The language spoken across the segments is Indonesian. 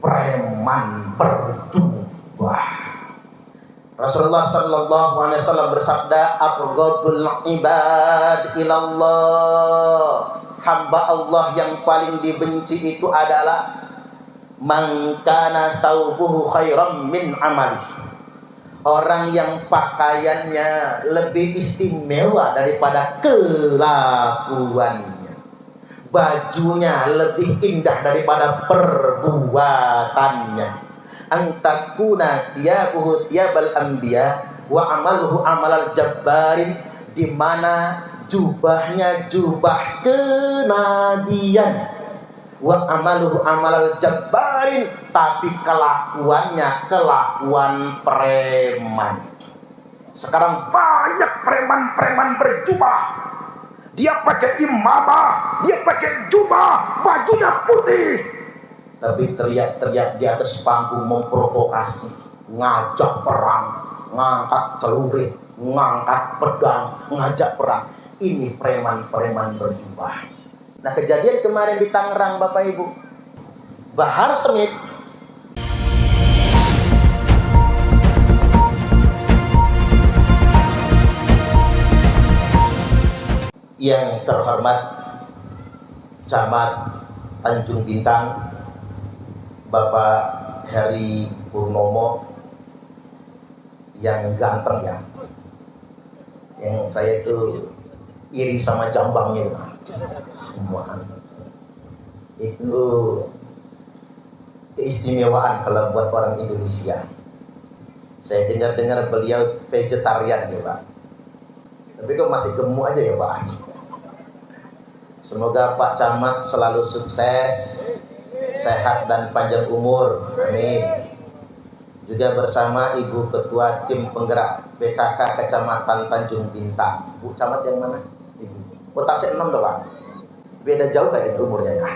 preman berjubah. Rasulullah sallallahu alaihi wasallam bersabda, "Abghadul ibad ilallah." Hamba Allah yang paling dibenci itu adalah man kana thawbuhu khairam min amali. Orang yang pakaiannya lebih istimewa daripada kelakuannya. Bajunya lebih indah daripada perbuatannya. Antakuna thiyabuhu thiyabal anbiya wa amaluhu amalal jabbarin, di mana jubahnya jubah kenabian, wa amaluhu amalal jabbarin, tapi kelakuannya kelakuan preman. Sekarang banyak preman-preman berjubah. Dia pakai imamah, dia pakai jubah, bajunya putih, tapi teriak-teriak di atas panggung memprovokasi, ngajak perang, ngangkat celurit, ngangkat pedang, ngajak perang. Ini preman-preman berjubah. Nah, kejadian kemarin di Tangerang, Bapak Ibu, Bahar Smith yang terhormat Camat Tanjung Bintang Bapak Heri Purnomo yang ganteng ya, yang saya itu iri sama jambangnya semua. Itu keistimewaan kalau buat orang Indonesia. Saya dengar-dengar beliau vegetarian ya Pak, tapi kok masih gemuk aja ya Pak. Semoga Pak Camat selalu sukses, sehat dan panjang umur, amin. Juga bersama Ibu Ketua Tim Penggerak PKK Kecamatan Tanjung Bintang. Bu Camat yang mana? Ibu. Oh, Tasik 6 dong Pak. Beda jauh kayaknya umurnya ya.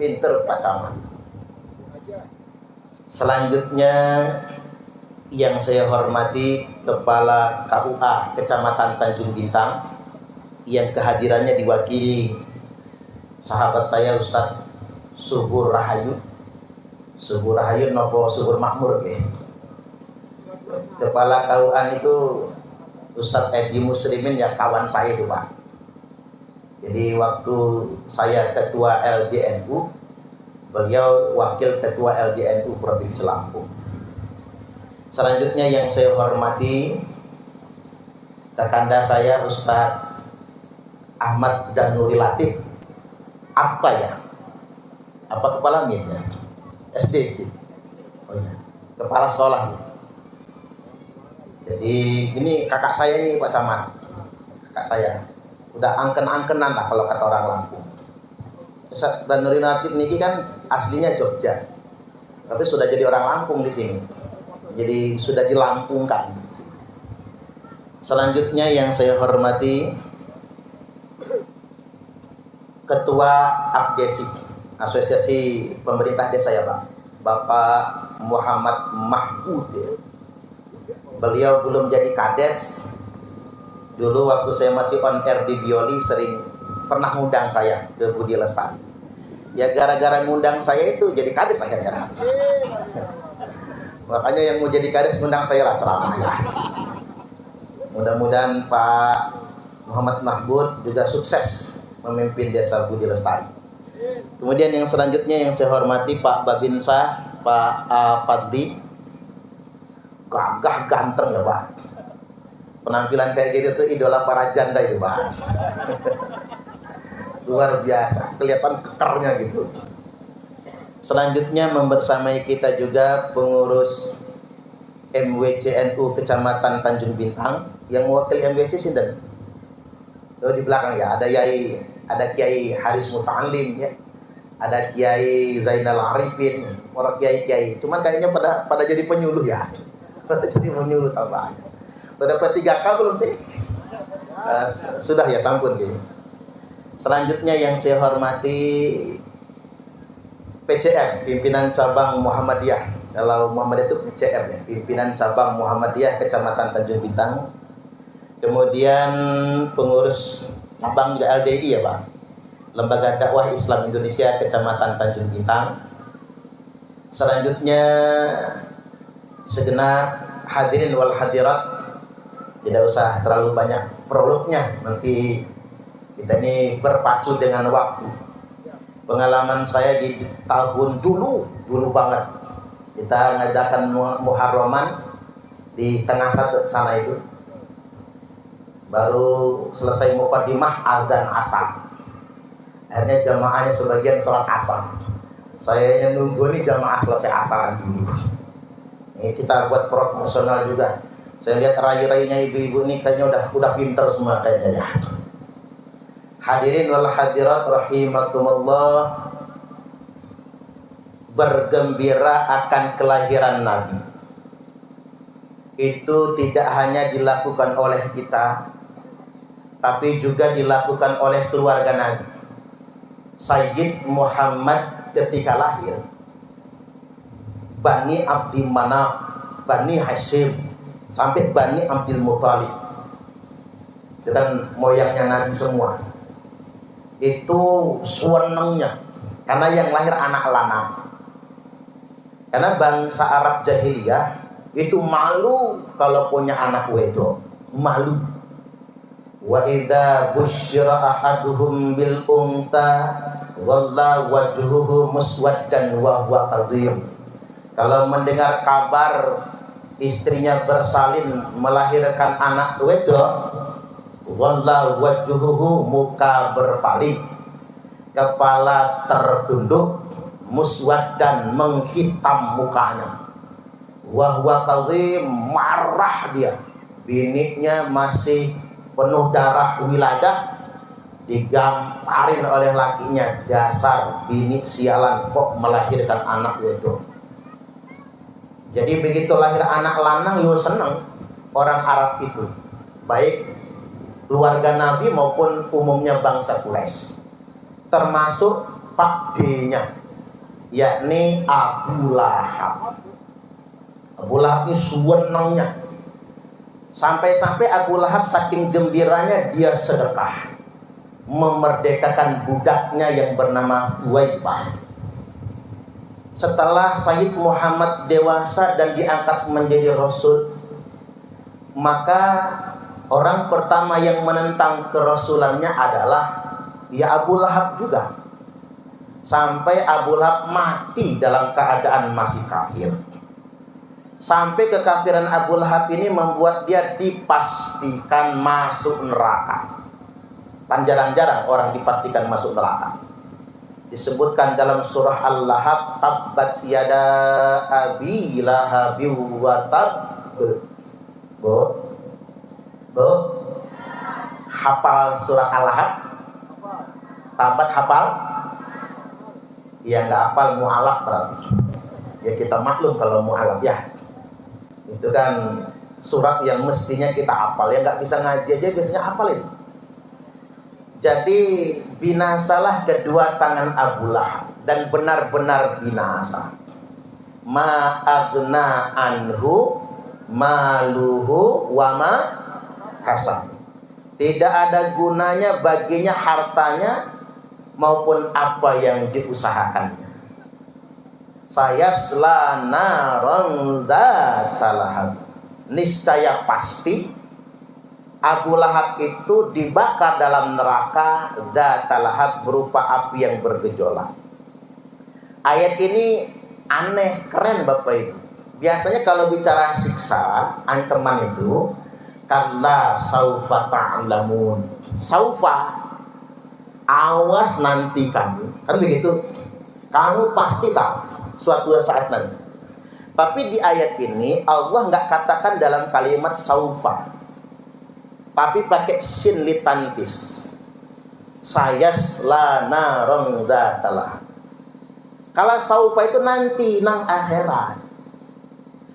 Pinter Pak Camat. Selanjutnya yang saya hormati Kepala KUA Kecamatan Tanjung Bintang, yang kehadirannya diwakili sahabat saya Ustadz Subur Rahayu. Subur Rahayu nopo Subur Makmur ya. Kepala KUA itu Ustadz Edi Muslimin, ya kawan saya itu Pak. Jadi waktu saya ketua LDNU, beliau wakil ketua LDNU Provinsi Lampung. Selanjutnya yang saya hormati kakanda saya Ustadz Ahmad dan Nuri Latif. Apa ya? Apa kepala MIN ya? SD. Oh ya, kepala sekolah ya. Jadi ini kakak saya ini Pak Camat. Kakak saya. Udah angken-angkenan lah kalau kata orang Lampung. Ustaz dan Nuri Latif niki kan aslinya Jogja, tapi sudah jadi orang Lampung di sini. Jadi sudah dilampungkan. Selanjutnya yang saya hormati Ketua Abdesi, Asosiasi Pemerintah Desa ya Pak, Bapak Muhammad Mahmud. Beliau belum jadi kades. Dulu waktu saya masih on air di Bioli pernah ngundang saya ke Budi Lestari. Ya gara-gara ngundang saya itu jadi kades akhirnya. Makanya yang mau jadi kades ngundang saya lah ceramah ya. Mudah-mudahan Pak Muhammad Mahmud juga sukses memimpin Desa Budi Lestari. Kemudian yang selanjutnya yang saya hormati Pak Babinsa, Pak Fadli. Gagah ganteng ya Pak. Penampilan kayak gitu tuh idola para janda itu Pak. Luar biasa, kelihatan kekernya gitu. Selanjutnya membersamai kita juga pengurus MWCNU Kecamatan Tanjung Bintang. Yang mewakili MWC sinten? Oh, di belakang ya, ada Kiai Haris Muta'alim ya. Ada Kiai Zainal Arifin, orang kiai-kiai. Cuman kayaknya pada jadi penyuluh ya. Pada jadi penyuluh tambah. Udah dapat 3K belum sih? Sudah ya, sampun gitu. Selanjutnya yang saya hormati PCM, Pimpinan Cabang Muhammadiyah. Kalau Muhammadiyah itu PCM ya, Pimpinan Cabang Muhammadiyah Kecamatan Tanjung Bintang. Kemudian pengurus cabang juga LDI ya Pak, Lembaga Dakwah Islam Indonesia Kecamatan Tanjung Bintang. Selanjutnya segenap hadirin wal hadirat, tidak usah terlalu banyak prolognya, nanti kita ini berpacu dengan waktu. Pengalaman saya di tahun dulu banget, kita ngadakan Muharraman di tengah satu sana itu, baru selesai mukadimah azan asar. Akhirnya jamaahnya sebagian sholat asar, saya yang nunggu nih jamaah selesai asaran dulu. Ini kita buat profesional juga. Saya lihat rai-rainya ibu-ibu ini kayaknya udah pinter semua kayaknya ya. Hadirin wal hadirat rahimakumullah, bergembira akan kelahiran Nabi itu tidak hanya dilakukan oleh kita, tapi juga dilakukan oleh keluarga Nabi. Sayyid Muhammad ketika lahir, Bani Abdi Manaf, Bani Hashim, sampai Bani Abdul Muthalib, itu kan moyangnya Nabi semua. Itu senangnya karena yang lahir anak lanang. Karena bangsa Arab jahiliyah itu malu kalau punya anak wedok, malu. Wa idza busyira ahaduhum bil unta dhalla wajhuhu muswaddan wa huwa kadhim. Kalau mendengar kabar istrinya bersalin melahirkan anak wedok, dhalla wajhuhu, muka berpaling, kepala tertunduk, muswaddan, menghitam mukanya, wa huwa kadhim, marah dia. Biniknya masih penuh darah wiladah, digamparin oleh lakinya, dasar bini sialan kok melahirkan anak wedok. Jadi begitu lahir anak lanang yo seneng orang Arab itu, baik keluarga Nabi maupun umumnya bangsa Quraisy, termasuk Pak D-nya, yakni Abu Lahab. Abu Lahab ini senangnya, sampai-sampai Abu Lahab saking gembiranya dia sedekah memerdekakan budaknya yang bernama Thuwaibah. Setelah Sayyid Muhammad dewasa dan diangkat menjadi Rasul, maka orang pertama yang menentang kerasulannya adalah ya Abu Lahab juga. Sampai Abu Lahab mati dalam keadaan masih kafir. Sampai kekafiran Abu Lahab ini membuat dia dipastikan masuk neraka. Kan jarang-jarang orang dipastikan masuk neraka. Disebutkan dalam surah Al-Lahab, tabbat yada abi lahabi wa tab. Hafal surah Al-Lahab? Tabat hafal? Ya nggak hafal mu'alaf berarti. Ya kita maklum kalau mu'alaf ya. Itu kan surat yang mestinya kita hafal, ya nggak bisa ngaji aja biasanya hafalin. Jadi binasalah kedua tangan Abu Lahab, dan benar-benar binasa. Ma agna anhu maluhu wa ma kasab. Tidak ada gunanya baginya hartanya maupun apa yang diusahakannya. Sayasla naran dzata lahab. Niscaya pasti Abu Lahab itu dibakar dalam neraka dzata lahab, berupa api yang bergejolak. Ayat ini aneh, keren Bapak Ibu. Biasanya kalau bicara siksa, ancaman itu kalla saufa ta'lamun. Saufa, awas nanti kamu. Kan begitu. Kamu pasti tahu suatu saat nanti. Tapi di ayat ini Allah nggak katakan dalam kalimat saufa, tapi pakai sin litanfis. Sayasla naran dzata lahab. Kalau saufa itu nanti nang akhirat.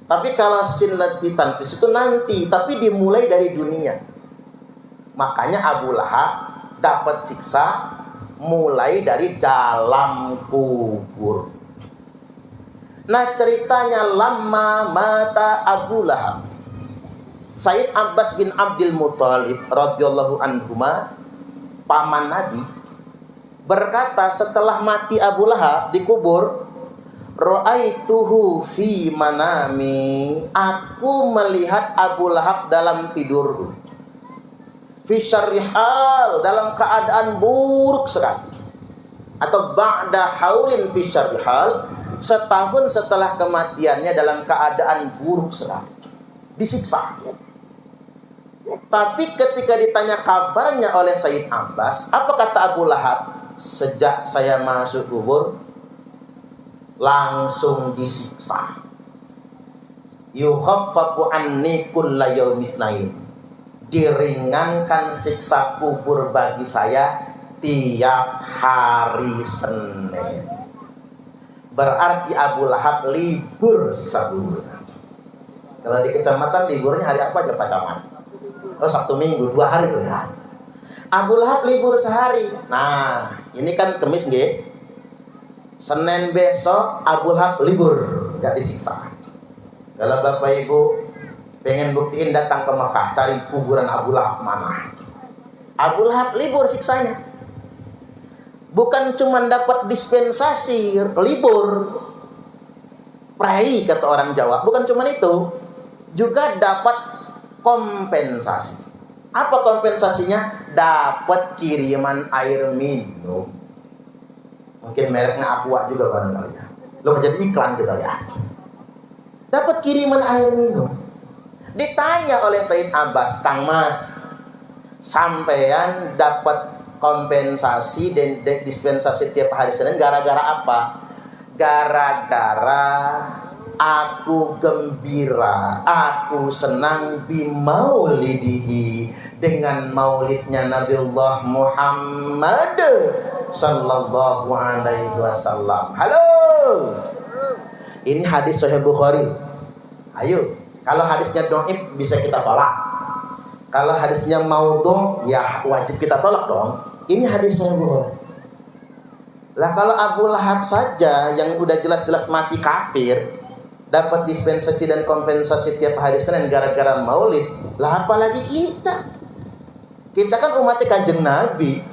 Tapi kalau sin litanfis itu nanti, tapi dimulai dari dunia. Makanya Abu Lahab dapat siksa mulai dari dalam kubur. Nah ceritanya, lama mata Abu Lahab, Sayyid Abbas bin Abdul Muthalib radhiyallahu anhuma, paman Nabi, berkata setelah mati Abu Lahab dikubur, Ra'aituhu fi manami, aku melihat Abu Lahab dalam tidurku. Fi syarrihal, dalam keadaan buruk sekali. Atau ba'da haulin fi syarrihal, setahun setelah kematiannya dalam keadaan buruk sekali. Disiksa. Tapi ketika ditanya kabarnya oleh Sayyid Abbas, apa kata Abu Lahab? Sejak saya masuk kubur langsung disiksa. Yukhaffafu anni kulla yaumisnain, diringankan siksa kubur bagi saya tiap hari Senin. Berarti Abu Lahab libur siksa kubur. Kalau di kecamatan liburnya hari apa aja Pak Camat? Oh, Sabtu Minggu, 2 hari tuh ya. Abu Lahab libur sehari. Nah, ini kan Kamis nggih. Senin besok Abu Lahab libur, nggak disiksa. Kalau Bapak Ibu pengen buktiin, datang ke Mekah, cari kuburan Abu Lahab mana. Abu Lahab libur siksanya. Bukan cuma dapat dispensasi libur, prei kata orang Jawa. Bukan cuma itu, juga dapat kompensasi. Apa kompensasinya? Dapat kiriman air minum. Mungkin mereknya Aqua juga barangkali ya. Lo jadi iklan kita ya. Dapat kiriman air minum. Ditanya oleh Sayyid Abbas, Kang Mas, sampean dapat kompensasi dan dispensasi tiap hari Senin gara-gara apa? Gara-gara aku gembira, aku senang bimaulidihi, dengan maulidnya Nabiullah Muhammad sallallahu alaihi wasallam. Halo. Ini hadis Sahih Bukhari. Ayo, kalau hadisnya dhaif bisa kita tolak. Kalau hadisnya maudhu ya wajib kita tolak dong. Ini hadis Sahih Bukhari. Lah kalau Abu Lahab saja yang udah jelas-jelas mati kafir dapat dispensasi dan kompensasi tiap hari Senin gara-gara maulid, lah apalagi kita? Kita kan umatnya Kanjeng Nabi.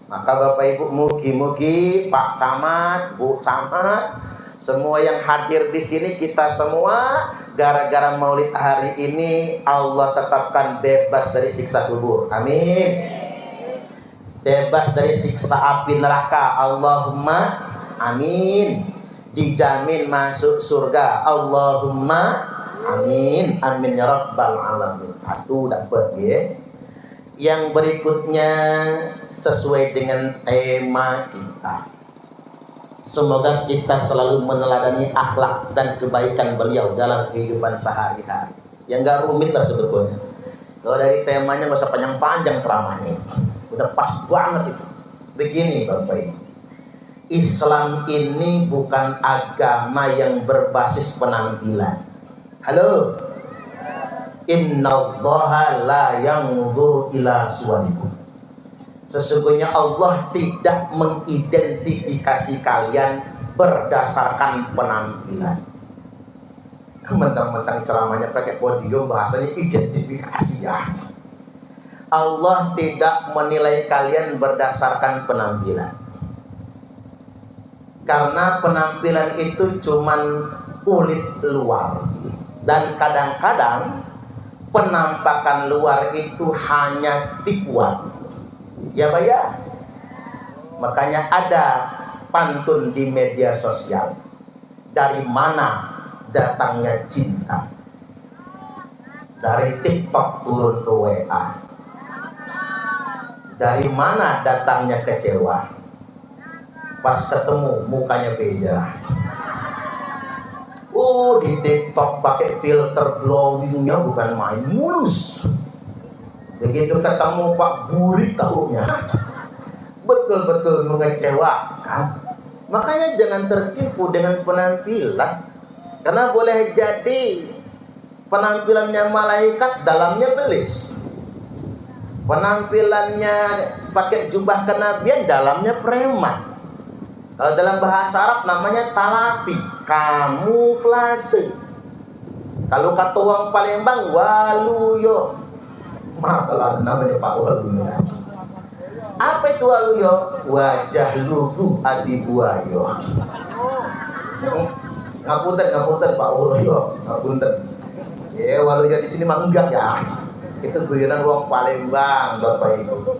Maka Bapak Ibu, mugi-mugi Pak Camat, Bu Camat, semua yang hadir di sini, kita semua gara-gara maulid hari ini Allah tetapkan bebas dari siksa kubur. Amin. Bebas dari siksa api neraka. Allahumma amin. Dijamin masuk surga. Allahumma amin. Amin ya rabbal alamin. Satu dapat ya. Yang berikutnya sesuai dengan tema kita. Semoga kita selalu meneladani akhlak dan kebaikan beliau dalam kehidupan sehari-hari. Yang gak rumit lah sebetulnya. Kalau dari temanya gak usah panjang-panjang ceramahnya. Udah pas banget itu. Begini Bapak Ibu, Islam ini bukan agama yang berbasis penampilan. Halo. Innallaha la yanzuru ila suwarikum. Sesungguhnya Allah tidak mengidentifikasi kalian berdasarkan penampilan. Mentang-mentang ceramahnya pakai podium, bahasanya identifikasi ya. Allah tidak menilai kalian berdasarkan penampilan. Karena penampilan itu cuman kulit luar. Dan kadang-kadang penampakan luar itu hanya tipuan. Ya Pak ya. Makanya ada pantun di media sosial. Dari mana datangnya cinta? Dari TikTok turun ke WA. Dari mana datangnya kecewa? Pas ketemu mukanya beda. Oh, di TikTok pakai filter glowingnya bukan main, mulus. Begitu ketemu Pak Burik tahunya betul-betul mengecewakan. Makanya jangan tertipu dengan penampilan. Karena boleh jadi penampilannya malaikat, dalamnya belis. Penampilannya pakai jubah kenabian, dalamnya preman. Kalau dalam bahasa Arab namanya talafi, kamuflase. Kalau kata orang Palembang, waluyo. Malah namanya Pak Waluyo. Apa itu waluyo? Wajah lugu adi buayo. Ngapunten Pak Ulo, ngapunten. Ya walau di sini mah enggak ya. Itu guyuran wong Palembang, Bapak Ibu.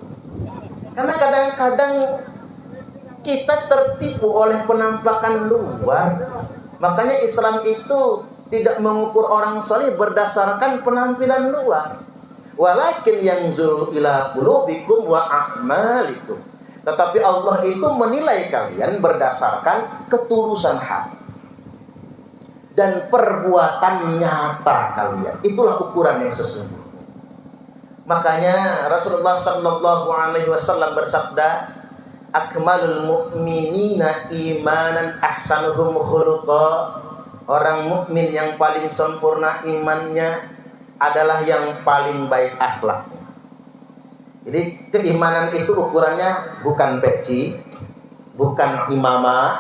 Karena kadang-kadang kita tertipu oleh penampakan luar. Makanya Islam itu tidak mengukur orang soleh berdasarkan penampilan luar. Walakin yanzuru ila qulubikum wa a'malikum. Tetapi Allah itu menilai kalian berdasarkan ketulusan hati dan perbuatan nyata kalian. Itulah ukuran yang sesungguhnya. Makanya Rasulullah sallallahu alaihi wasallam bersabda, akmalul mu'minina imanan ahsanuhum khuluqa. Orang mukmin yang paling sempurna imannya adalah yang paling baik akhlaknya. Jadi keimanan itu ukurannya bukan peci, bukan imamah,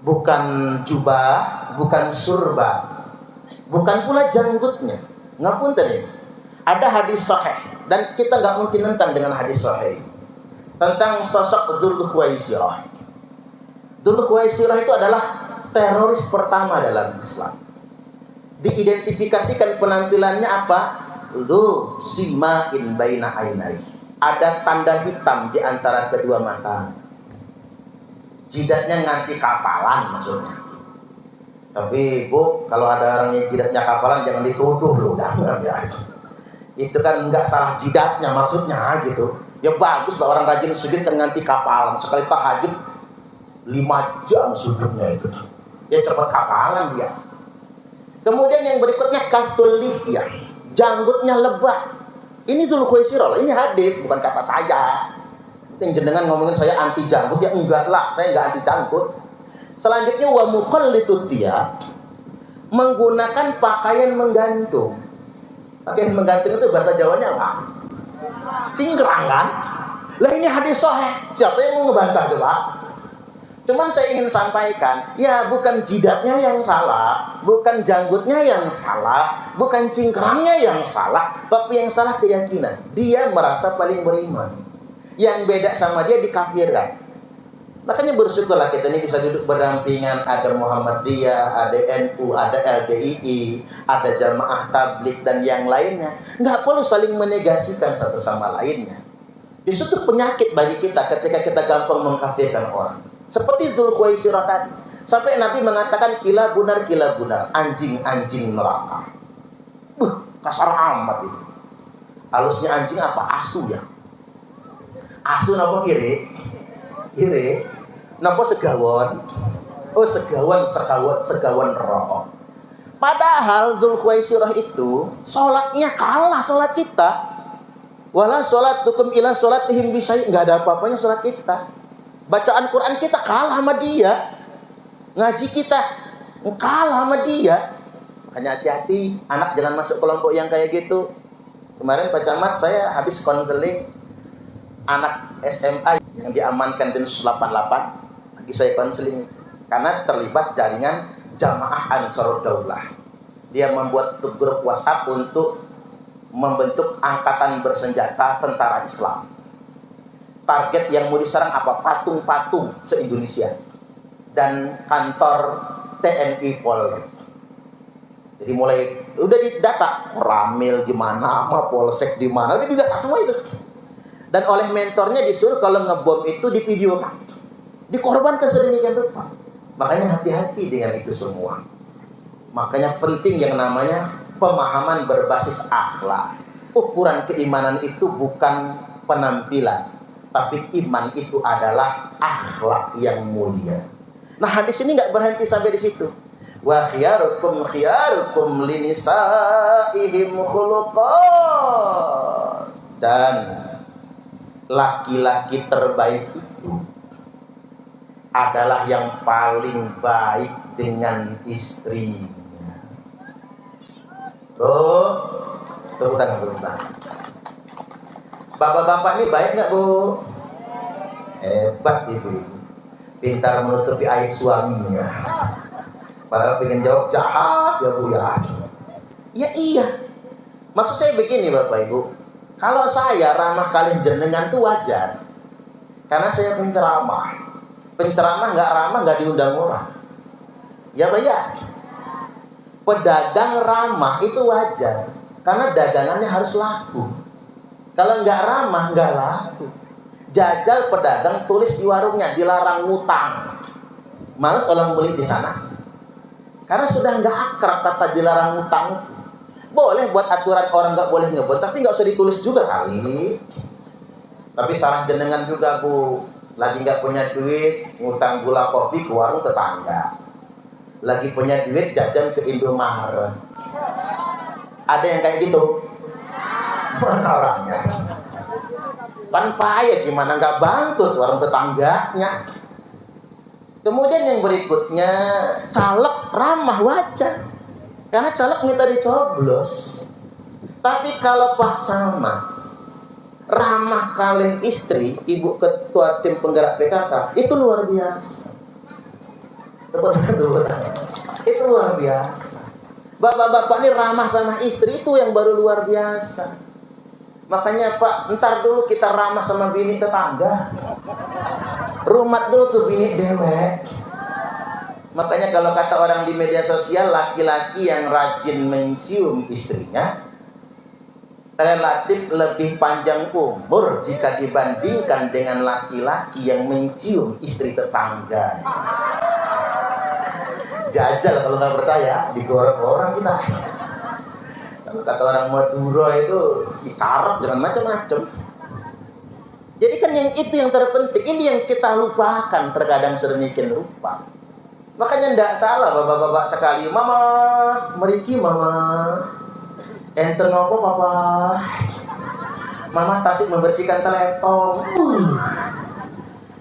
bukan jubah, bukan surba, bukan pula janggutnya. Ngapunten ini. Ada hadis sahih dan kita nggak mungkin nentang dengan hadis sahih tentang sosok Dzul Khuwaisirah. Dzul Khuwaisirah itu adalah teroris pertama dalam Islam. Diidentifikasikan penampilannya apa? Lu sima'in baina ainai. Ada tanda hitam di antara kedua mata. Jidatnya nganti kapalan maksudnya. Tapi Bu, kalau ada orang yang jidatnya kapalan jangan dituduh loh, jangan ya. Itu kan nggak salah jidatnya maksudnya gitu. Ya bagus lah orang rajin sujud kan nganti kapalan. Sekali tahajud 5 jam sujudnya itu. Ya cepat kapalan dia. Kemudian yang berikutnya katul lihya, janggutnya lebah. Ini Dzul Khuwaisirah, ini hadis bukan kata saya. Yang jenengan ngomongin saya anti janggut, ya enggak lah, saya enggak anti janggut. Selanjutnya wa muqallitut thiyab, menggunakan pakaian menggantung. Pakaian menggantung itu bahasa Jawanya apa? Cingkrang kan? Lah ini hadis sahih. Siapa yang mau ngebantah coba? Cuman saya ingin sampaikan, ya bukan jidatnya yang salah, bukan janggutnya yang salah, bukan cingkrangnya yang salah, tapi yang salah keyakinan. Dia merasa paling beriman. Yang beda sama dia dikafirkan. Makanya bersyukurlah kita ini bisa duduk berdampingan. Ada Muhammadiyah, ada NU, ada LDII, ada Jamaah Tabligh dan yang lainnya. Nggak perlu saling menegasikan satu sama lainnya. Justru itu penyakit bagi kita ketika kita gampang mengkafirkan orang. Seperti Dzul Khuwaisirah tadi. Sampai Nabi mengatakan kila bunar, anjing-anjing neraka. Kasar amat ini. Halusnya anjing apa? Asu ya. Asu napa kiri? Kiri. Napa segawon? Oh segawon rokok. Padahal Dzul Khuwaisirah itu sholatnya kalah sholat kita. Wala sholatukum ila sholatihim bisai. Nggak ada apa-apanya sholat kita. Bacaan Quran kita kalah sama dia. Ngaji kita kalah sama dia. Makanya hati-hati, anak jangan masuk kelompok yang kayak gitu. Kemarin Pak Camat saya habis konseling anak SMA yang diamankan Densus 88. Lagi saya konseling karena terlibat jaringan Jamaah Ansarud Daulah. Dia membuat grup WhatsApp untuk membentuk angkatan bersenjata tentara Islam. Target yang mau diserang apa? Patung-patung se-Indonesia dan kantor TNI Polri. Jadi mulai udah didata Koramil di mana, Mapolsek di mana, udah didata semua itu. Dan oleh mentornya disuruh kalau ngebom itu divideokan, dikorbankan sedemikian rupa. Makanya hati-hati dengan itu semua. Makanya penting yang namanya pemahaman berbasis akhlak. Ukuran keimanan itu bukan penampilan, tapi iman itu adalah akhlak yang mulia. Nah hadis ini nggak berhenti sampai di situ. Wa khiyarukum linisaihim khuluqa. Dan laki-laki terbaik itu adalah yang paling baik dengan istrinya. Tepuk tangan. Bapak-bapak ini baik nggak Bu? Hebat ibu-ibu, pintar menutupi aib suaminya. Padahal pengen jawab jahat ya Bu ya. Ya iya. Maksud saya begini Bapak Ibu, kalau saya ramah kalian jenengan itu wajar, karena saya penceramah. Penceramah nggak ramah nggak diundang orang. Ya bayar. Pedagang ramah itu wajar, karena dagangannya harus laku. Kalau nggak ramah, nggak laku. Jajal pedagang tulis di warungnya, dilarang ngutang. Males orang beli di sana. Karena sudah nggak akrab kata dilarang ngutang itu. Boleh buat aturan orang nggak boleh ngebon, tapi nggak usah ditulis juga kali. Tapi salah jenengan juga Bu, lagi nggak punya duit, ngutang gula kopi ke warung tetangga. Lagi punya duit jajan ke Indomaret. Ada yang kayak gitu? Mana orangnya? Kan payah, gimana nggak bangkrut warung tetangganya. Kemudian yang berikutnya, caleg ramah wajar, karena caleg minta dicoblos. Tapi kalau Pak Camat ramah kalih istri, ibu ketua tim penggerak PKK, itu luar biasa. Itu luar biasa. Bapak-bapak ini ramah sama istri, itu yang baru luar biasa. Makanya Pak, ntar dulu kita ramah sama bini tetangga. Rumat dulu tuh bini dewek. Makanya kalau kata orang di media sosial, laki-laki yang rajin mencium istrinya relatif lebih panjang umur jika dibandingkan dengan laki-laki yang mencium istri tetangga. Jajal kalau nggak percaya, digoreng orang kita. Kalau kata orang Madura itu dicarap dengan macam-macam. Jadi kan yang itu yang terpenting, ini yang kita lupakan terkadang sedemikian rupa. Makanya tidak salah bapak-bapak sekali, mama, meriki mama, enten ngopo papa, mama tasik membersihkan teletong.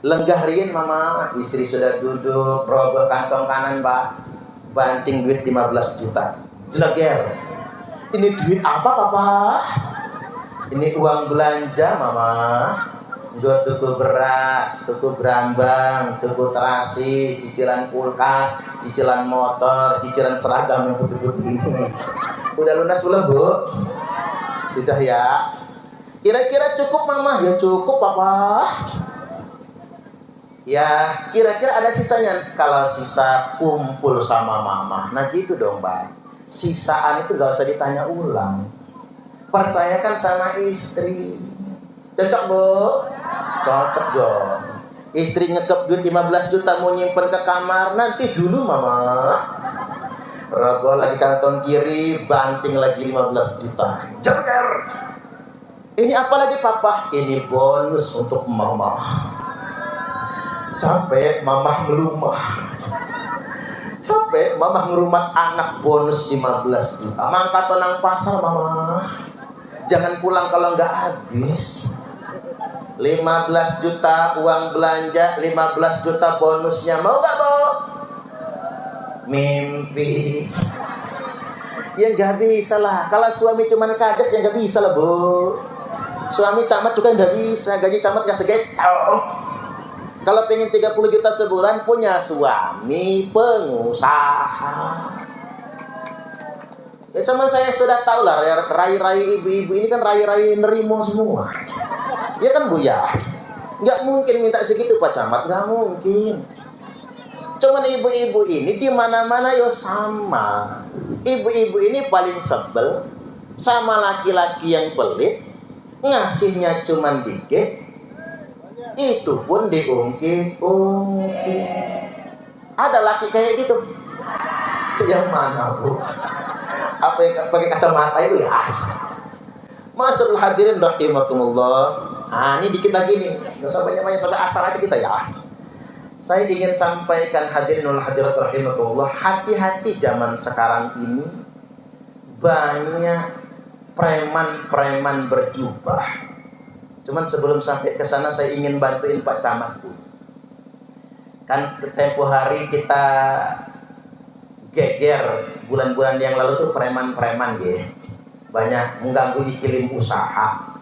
Lenggah rien mama, istri sudah duduk, rogoh kantong kanan Pak, banting duit 15 juta. Jelager. Ini duit apa papa? Ini uang belanja mama. Gue tuku beras, tuku berambang, tuku terasi, cicilan kulkas, cicilan motor, cicilan seragam yang putih-putih ini. Udah lunas belum Bu? Sudah ya. Kira-kira cukup mama? Ya cukup papa. Ya kira-kira ada sisanya. Kalau sisa kumpul sama mama. Nah gitu dong Mbak. Sisaan itu gak usah ditanya ulang. Percayakan sama istri. Cocok Bu? Cocok dong. Istri ngekep duit 15 juta mau nyimpen ke kamar. Nanti dulu mama. Rogoh lagi kantong kiri, banting lagi 15 juta. Jengker. Ini apa lagi papa? Ini bonus untuk mama. Capek mama ngerumah. Capek mama ngerumat anak, bonus 15 juta. Mangkat tenang pasar mama. Jangan pulang kalau nggak habis. 15 juta uang belanja, 15 juta bonusnya. Mau nggak Bu? Mimpi. Ya nggak bisa lah. Kalau suami cuman kades ya nggak bisa lah Bu. Suami camat juga nggak bisa. Gaji camat nggak segitu. Kalau pengen 30 juta sebulan, punya suami pengusaha. Ya sama saya sudah tahu lah, rai-rai ibu-ibu ini kan rai-rai nerimo semua. Ya kan Bu ya? Nggak mungkin minta segitu Pak Camat, nggak mungkin. Cuman ibu-ibu ini di mana-mana yo sama. Ibu-ibu ini paling sebel sama laki-laki yang pelit, ngasihnya cuman dikit. Itu pun diungkit-ungkit. Ada laki kayak gitu? Yang mana Bu? Apa yang pakai kacamata itu ya? Masyaallah hadirin rahimakumullah. Nah ini dikit lagi nih. Gak usah banyak-banyak sampai asal aja kita ya. Saya ingin sampaikan hadirin wal hadirat rahimakumullah. Hati-hati zaman sekarang ini. Banyak preman-preman berjubah. Cuman sebelum sampai ke sana saya ingin bantuin Pak Camat Bu. Kan tempo hari kita geger bulan-bulan yang lalu tuh preman-preman ya. Banyak mengganggu iklim usaha.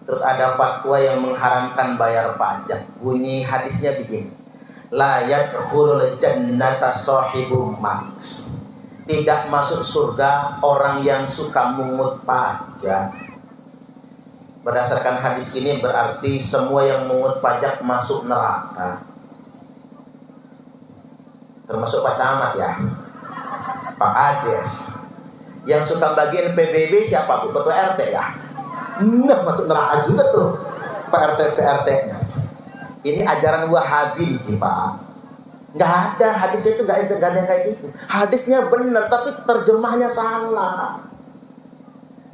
Terus ada fatwa yang mengharamkan bayar pajak. Bunyi hadisnya begini. La yadkhulul jannata sahibu maks. Tidak masuk surga orang yang suka mungut pajak. Berdasarkan hadis ini berarti semua yang mengut pajak masuk neraka. termasuk Pak Camat ya, Pak Kades. Yang suka bagian PBB siapa Bu? Ketua RT ya. Nah, masuk neraka juga tuh Pak RT PRT-nya. Ini ajaran Wahabi nih Pak. Nggak ada hadisnya, itu nggak ada yang kayak gitu. Hadisnya benar tapi terjemahnya salah.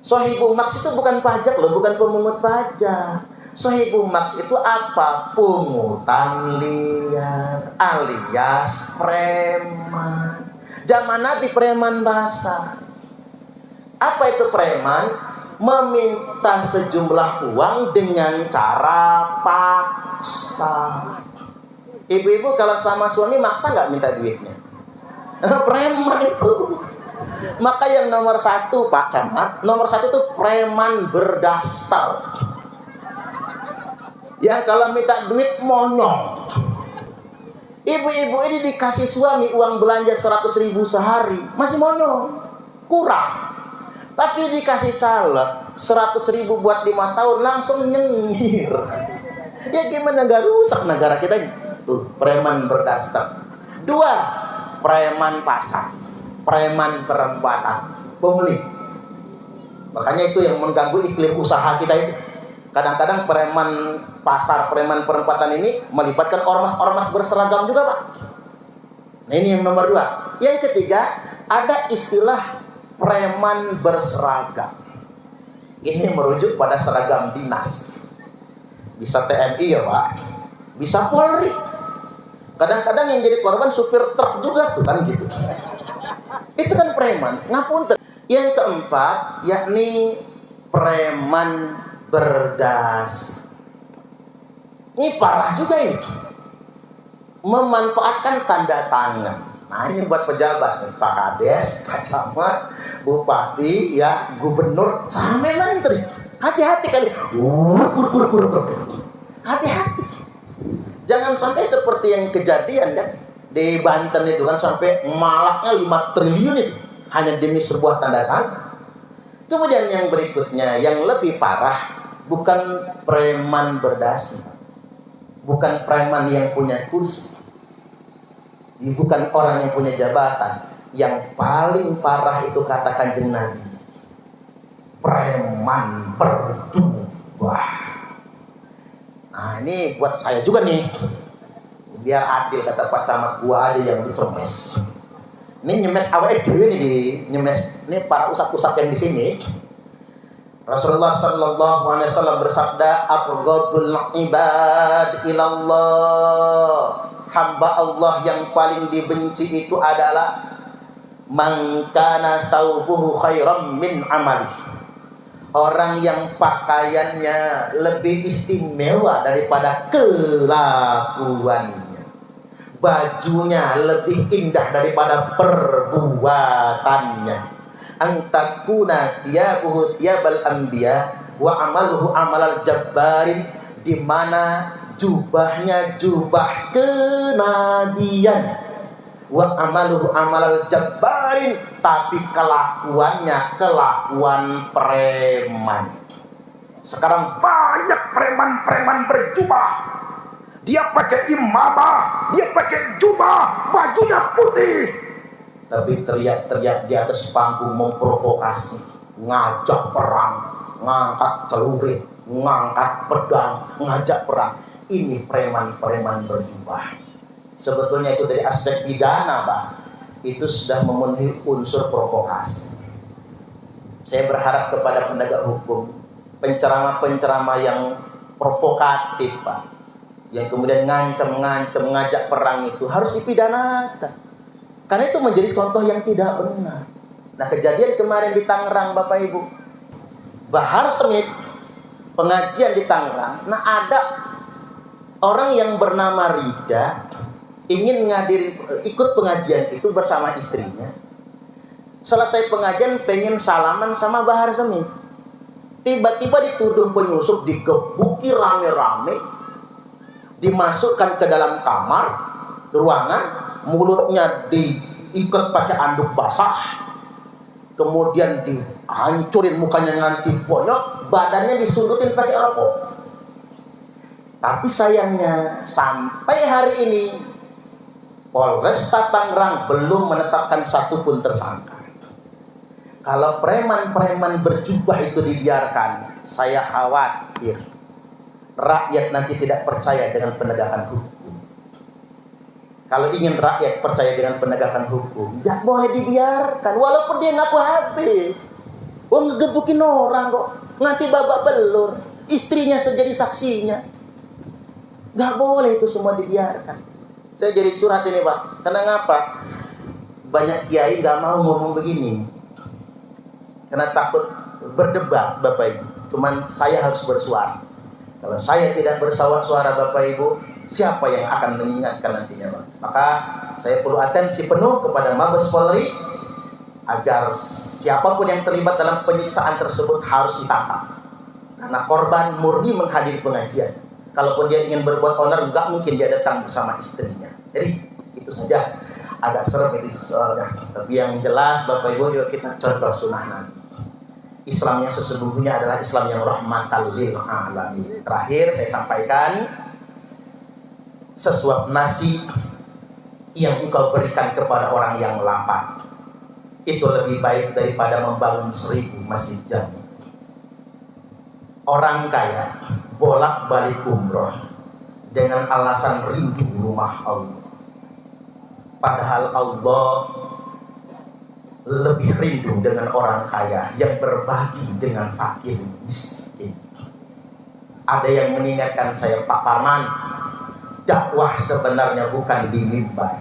Shahihul Maks itu bukan pajak loh, bukan pemungut pajak. Shahihul Maks itu apa? Pungutan liar alias preman. Zaman Nabi preman basah. Apa itu preman? Meminta sejumlah uang dengan cara paksa. Ibu-ibu kalau sama suami maksa nggak minta duitnya? Preman itu. Maka yang nomor satu Pak Camat, nomor satu itu preman berdaster. Yang kalau minta duit monyong. Ibu-ibu ini dikasih suami uang belanja 100.000 sehari, masih monyong, kurang. Tapi dikasih caleg 100.000 buat 5 tahun langsung nyengir. Ya gimana, nggak rusak negara kita ini? Tuh, preman berdaster. 2, preman pasar, preman perempatan, pembeli. Makanya itu yang mengganggu iklim usaha kita itu. Kadang-kadang preman pasar, preman perempatan ini melibatkan ormas-ormas berseragam juga Pak. Nah ini yang nomor 2. Yang ketiga, ada istilah preman berseragam. Ini merujuk pada seragam dinas. Bisa TNI ya Pak, bisa Polri. Kadang-kadang yang jadi korban supir truk juga tuh kan gitu. Itu kan preman. Ngapunten. Yang keempat yakni preman berdas. Ini parah juga ini. Memanfaatkan tanda tangan. Nah ini buat pejabat, Pak Kades, Pak Camat, Bupati, ya Gubernur, sampai Menteri. Hati-hati kali. Hati-hati. Jangan sampai seperti yang kejadian kan di Banten itu kan, sampai malaknya 5 triliun itu hanya demi sebuah tanda tangan. Kemudian yang berikutnya yang lebih parah, bukan preman berdasi, bukan preman yang punya kursi, bukan orang yang punya jabatan. Yang paling parah itu kata Kanjeng Nabi, preman berjubah. Nah ini buat saya juga nih, biar adil kata Pak Camat, gua aja yang dicemes. Ini nyemes awalnya dhewe nih, nyemes ini para ustaz-ustaz yang di sini. Rasulullah sallallahu alaihi wasallam bersabda, afdhalul ibad ilallah, hamba Allah yang paling dibenci itu adalah man kana thawbuhu khairam min amali, orang yang pakaiannya lebih istimewa daripada kelakuannya, bajunya lebih indah daripada perbuatannya. Antakuna thiyabuhu thiyabal anbiya wa amaluhu amalal jabbarin, di mana jubahnya jubah kenabian, wa amaluhu amalal jabbarin, tapi kelakuannya kelakuan preman. Sekarang banyak preman-preman berjubah. Dia pakai imamah, dia pakai jubah, bajunya putih, tapi teriak-teriak di atas panggung memprovokasi, ngajak perang, ngangkat celurit, ngangkat pedang, ngajak perang. Ini preman-preman berjubah. Sebetulnya itu dari aspek pidana, Pak, itu sudah memenuhi unsur provokasi. Saya berharap kepada penegak hukum, penceramah-penceramah yang provokatif, Pak, yang kemudian ngancem-ngancem, ngajak perang, itu harus dipidanakan. Karena itu menjadi contoh yang tidak benar. Nah, kejadian kemarin di Tangerang, Bapak Ibu, Bahar Smith, pengajian di Tangerang. Nah, ada orang yang bernama Rida ingin ikut pengajian itu bersama istrinya. Selesai pengajian pengen salaman sama Bahar Smith. Tiba-tiba dituduh penyusup, digebuki rame-rame, dimasukkan ke dalam kamar, ruangan, mulutnya diikat pakai anduk basah, kemudian dihancurin mukanya nganti bonyok, badannya disundutin pakai rokok. Tapi sayangnya sampai hari ini Polresta Tangerang belum menetapkan satupun tersangka. Kalau preman-preman berjubah itu dibiarkan, saya khawatir rakyat nanti tidak percaya dengan penegakan hukum. Kalau ingin rakyat percaya dengan penegakan hukum, tidak boleh dibiarkan. Walaupun dia ngaku HP, ngegebukin orang kok, nanti babak belur, istrinya jadi saksinya. Nggak boleh itu semua dibiarkan. Saya jadi curhat ini Pak. Karena ngapa? Banyak kiai nggak mau ngomong begini. Karena takut berdebat Bapak Ibu. Cuman saya harus bersuara. Kalau saya tidak bersuara Bapak Ibu, siapa yang akan mengingatkan nantinya Pak? Maka saya perlu atensi penuh kepada Mabes Polri agar siapapun yang terlibat dalam penyiksaan tersebut harus ditangkap. Karena korban murni menghadiri pengajian. Kalaupun dia ingin berbuat onar, nggak mungkin dia datang bersama istrinya. Jadi itu saja. Agak serem itu soalnya. Tapi yang jelas Bapak Ibu, yuk kita contoh sunnah Nabi. Islam yang sesungguhnya adalah Islam yang rahmatan lil alamin. Terakhir saya sampaikan, sesuap nasi yang engkau berikan kepada orang yang lapar itu lebih baik daripada membangun 1000 masjid jami. Orang kaya bolak-balik umroh dengan alasan rindu rumah Allah. Padahal Allah lebih rindu dengan orang kaya yang berbagi dengan fakir miskin. Ada yang mengingatkan saya, Pak Parman, dakwah sebenarnya bukan di mimbar.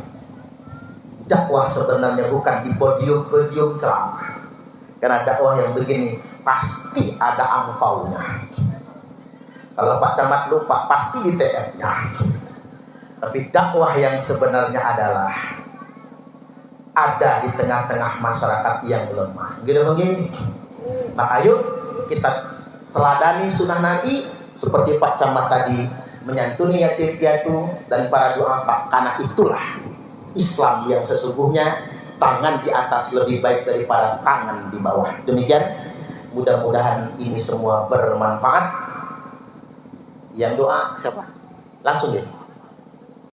Dakwah sebenarnya bukan di podium-podium ceramah. Karena dakwah yang begini pasti ada angpaunya. Kalau Pak Camat lupa, pasti di TM-nya. Tapi dakwah yang sebenarnya adalah ada di tengah-tengah masyarakat yang lemah. Gitu begini. Maka yuk kita teladani sunnah Nabi seperti Pak Camat tadi, menyantuni yatim piatu dan para duafa. Karena itulah Islam yang sesungguhnya, tangan di atas lebih baik daripada tangan di bawah. Demikian, mudah-mudahan ini semua bermanfaat. Yang doa siapa? Langsung deh.